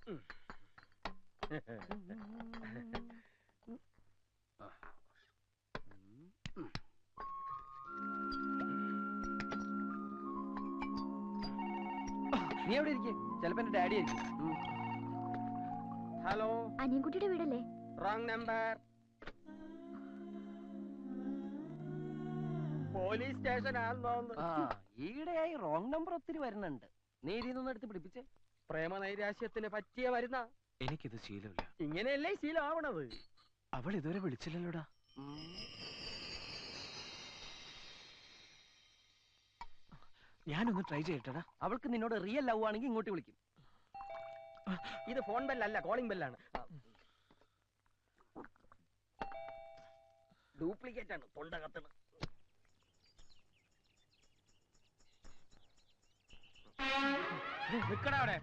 നീ എവിടെ ഇരിക്കും? ചിലപ്പോ എന്റെ ഡാഡി ആയിരിക്കും. ഹലോ, അനിയൻകുട്ടിയുടെ വീടല്ലേ? Wrong number. പോലീസ് സ്റ്റേഷൻ ആണെന്ന്. ഈയിടെയായി റോങ് നമ്പർ ഒത്തിരി വരുന്നുണ്ട്. നീ ഇതിന്നൊന്നും എടുത്ത് പിടിപ്പിച്ചേ. പ്രേമനൈരാശ്യത്തിന് പറ്റിയ വരുന്ന. എനിക്കിത് ശീലമില്ല. ഇങ്ങനെയല്ലേ ശീലം ആവണത്? അവൾ ഇതുവരെ വിളിച്ചില്ലല്ലോടാ. ഞാനൊന്ന് ട്രൈ ചെയ്യട്ടെടാ. അവൾക്ക് നിന്നോട് റിയൽ ലവ് ആണെങ്കിൽ ഇങ്ങോട്ട് വിളിക്കും. ഇത് ഫോൺ ബെല്ലല്ല, കോളിംഗ് ബെല്ലാണ്. ഡ്യൂപ്ലിക്കേറ്റ് ആണ്, തൊണ്ട കത്തണ്. നിക്കടാ അവിടെ.